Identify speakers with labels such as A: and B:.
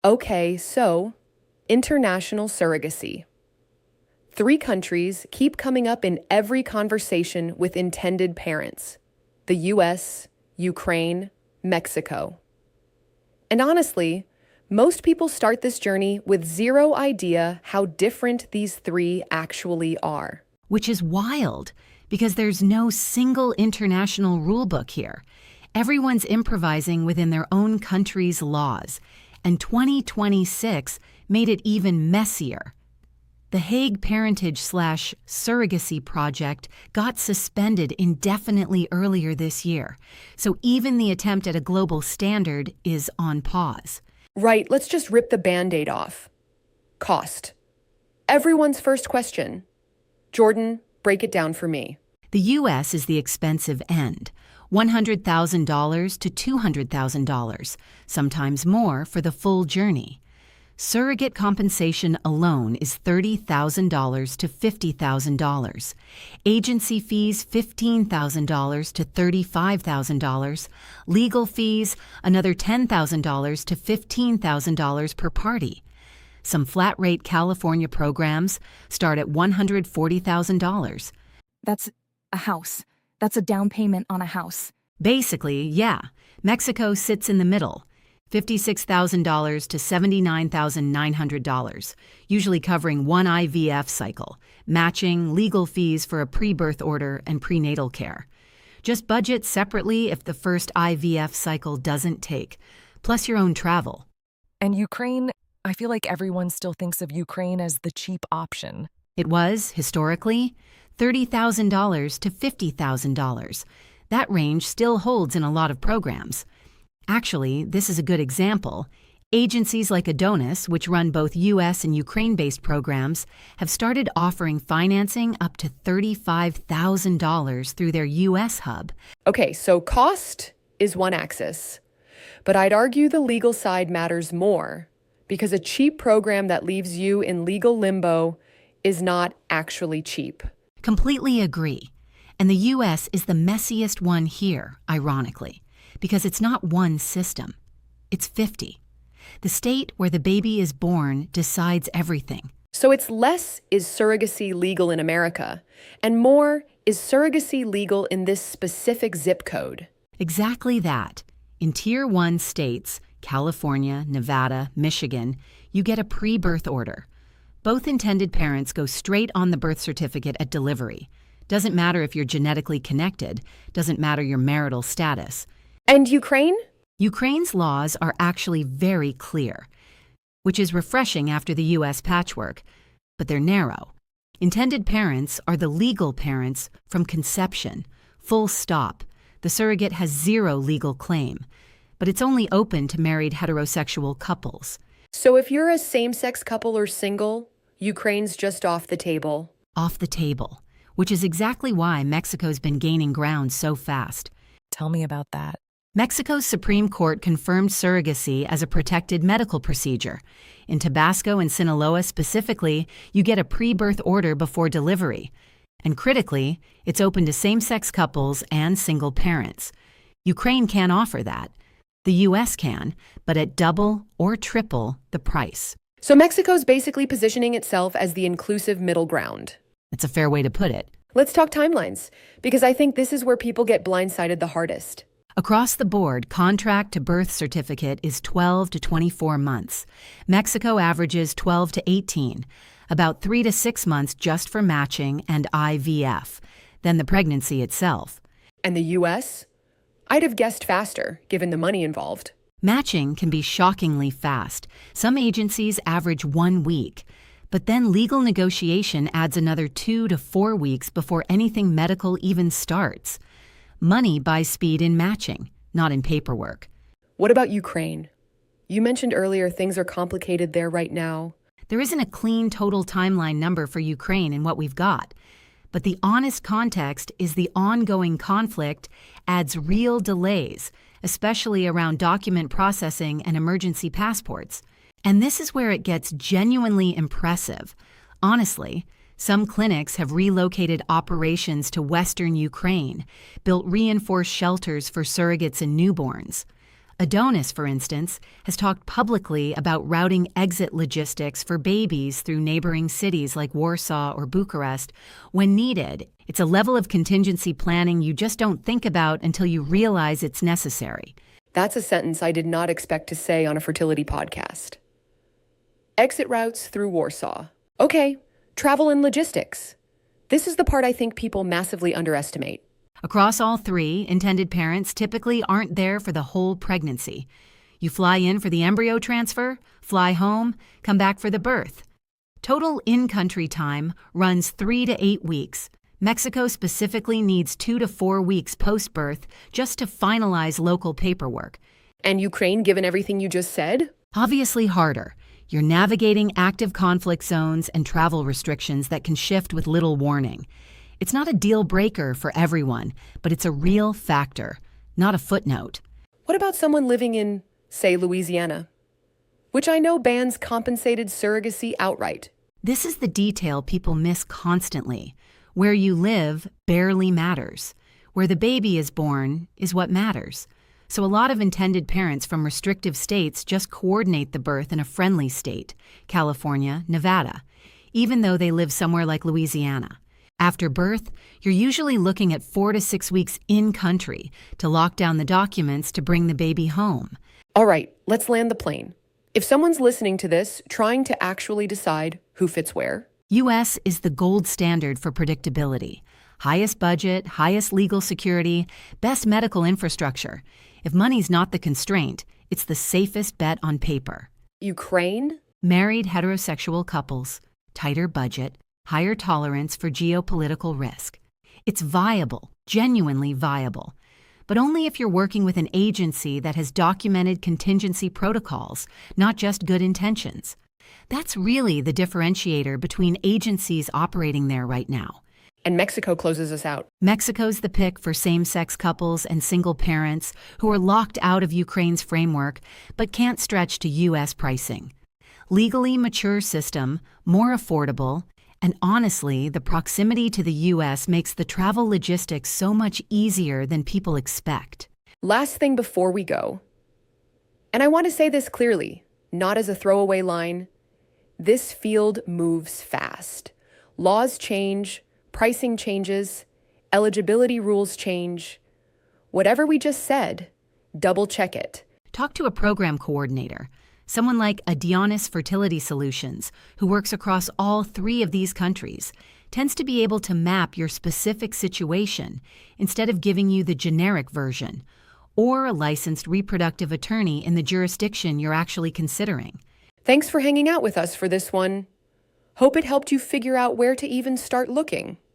A: Okay, so international surrogacy. 3 countries keep coming up in every conversation with intended parents: the US, Ukraine, Mexico. And honestly, most people start this journey with zero idea how different these 3 actually are.
B: Which is wild, because there's no single international rulebook here. Everyone's improvising within their own country's laws, and 2026 made it even messier. The Hague Parentage/Surrogacy Project got suspended indefinitely earlier this year, so even the attempt at a global standard is on pause.
A: Right, let's just rip the Band-Aid off. Cost. Everyone's first question. Jordan, break it down for me.
B: The U.S. is the expensive end, $100,000 to $200,000, sometimes more for the full journey. Surrogate compensation alone is $30,000 to $50,000. Agency fees $15,000 to $35,000. Legal fees another $10,000 to $15,000 per party. Some flat-rate California programs start at $140,000.
C: That's a house. That's a down payment on a house.
B: Basically, yeah. Mexico sits in the middle. $56,000 to $79,900, usually covering one IVF cycle, matching, legal fees for a pre-birth order, and prenatal care. Just budget separately if the first IVF cycle doesn't take, plus your own travel.
D: And Ukraine, I feel like everyone still thinks of Ukraine as the cheap option.
B: It was, historically, $30,000 to $50,000. That range still holds in a lot of programs. Actually, this is a good example. Agencies like ADONIS, which run both U.S. and Ukraine-based programs, have started offering financing up to $35,000 through their U.S. hub.
A: Okay, so cost is one axis. But I'd argue the legal side matters more, because a cheap program that leaves you in legal limbo is not actually cheap.
B: Completely agree. And the U.S. is the messiest one here, ironically, because it's not one system. It's 50. The state where the baby is born decides everything.
A: So it's less, is surrogacy legal in America, and more, is surrogacy legal in this specific zip code?
B: Exactly that. In Tier 1 states, California, Nevada, Michigan, you get a pre-birth order. Both intended parents go straight on the birth certificate at delivery. Doesn't matter if you're genetically connected, doesn't matter your marital status.
A: And Ukraine?
B: Ukraine's laws are actually very clear, which is refreshing after the U.S. patchwork, but they're narrow. Intended parents are the legal parents from conception, full stop. The surrogate has zero legal claim, but it's only open to married heterosexual couples.
A: So if you're a same-sex couple or single, Ukraine's just off the table.
B: Off the table, which is exactly why Mexico's been gaining ground so fast.
D: Tell me about that.
B: Mexico's Supreme Court confirmed surrogacy as a protected medical procedure. In Tabasco and Sinaloa specifically, you get a pre-birth order before delivery. And critically, it's open to same-sex couples and single parents. Ukraine can't offer that. The U.S. can, but at double or triple the price.
A: So Mexico's basically positioning itself as the inclusive middle ground.
B: That's a fair way to put it.
A: Let's talk timelines, because I think this is where people get blindsided the hardest.
B: Across the board, contract to birth certificate is 12 to 24 months. Mexico averages 12 to 18, about 3 to 6 months just for matching and IVF, then the pregnancy itself.
A: And the U.S.? I'd have guessed faster, given the money involved.
B: Matching can be shockingly fast. Some agencies average 1 week, but then legal negotiation adds another 2 to 4 weeks before anything medical even starts. Money buys speed in matching, not in paperwork.
A: What about Ukraine? You mentioned earlier things are complicated there right now.
B: There isn't a clean total timeline number for Ukraine in what we've got. But the honest context is the ongoing conflict adds real delays, especially around document processing and emergency passports. And this is where it gets genuinely impressive. Honestly, some clinics have relocated operations to Western Ukraine, built reinforced shelters for surrogates and newborns. ADONIS, for instance, has talked publicly about routing exit logistics for babies through neighboring cities like Warsaw or Bucharest when needed. It's a level of contingency planning you just don't think about until you realize it's necessary.
A: That's a sentence I did not expect to say on a fertility podcast. Exit routes through Warsaw. Okay, travel and logistics. This is the part I think people massively underestimate.
B: Across all three, intended parents typically aren't there for the whole pregnancy. You fly in for the embryo transfer, fly home, come back for the birth. Total in-country time runs 3 to 8 weeks. Mexico specifically needs 2 to 4 weeks post-birth just to finalize local paperwork.
A: And Ukraine, given everything you just said?
B: Obviously harder. You're navigating active conflict zones and travel restrictions that can shift with little warning. It's not a deal breaker for everyone, but it's a real factor, not a footnote.
A: What about someone living in, say, Louisiana, which I know bans compensated surrogacy outright?
B: This is the detail people miss constantly. Where you live barely matters. Where the baby is born is what matters. So a lot of intended parents from restrictive states just coordinate the birth in a friendly state, California, Nevada, even though they live somewhere like Louisiana. After birth, you're usually looking at 4 to 6 weeks in-country to lock down the documents to bring the baby home.
A: All right, let's land the plane. If someone's listening to this, trying to actually decide who fits where,
B: U.S. is the gold standard for predictability. Highest budget, highest legal security, best medical infrastructure. If money's not the constraint, it's the safest bet on paper.
A: Ukraine?
B: Married heterosexual couples, tighter budget, higher tolerance for geopolitical risk. It's viable, genuinely viable, but only if you're working with an agency that has documented contingency protocols, not just good intentions. That's really the differentiator between agencies operating there right now.
A: And Mexico closes us out.
B: Mexico's the pick for same-sex couples and single parents who are locked out of Ukraine's framework but can't stretch to U.S. pricing. Legally mature system, more affordable, and honestly, the proximity to the U.S. makes the travel logistics so much easier than people expect.
A: Last thing before we go, and I want to say this clearly, not as a throwaway line, this field moves fast. Laws change, pricing changes, eligibility rules change. Whatever we just said, double check it.
B: Talk to a program coordinator, someone like ADONIS Fertility Solutions, who works across all 3 of these countries, tends to be able to map your specific situation instead of giving you the generic version, or a licensed reproductive attorney in the jurisdiction you're actually considering.
A: Thanks for hanging out with us for this one. Hope it helped you figure out where to even start looking.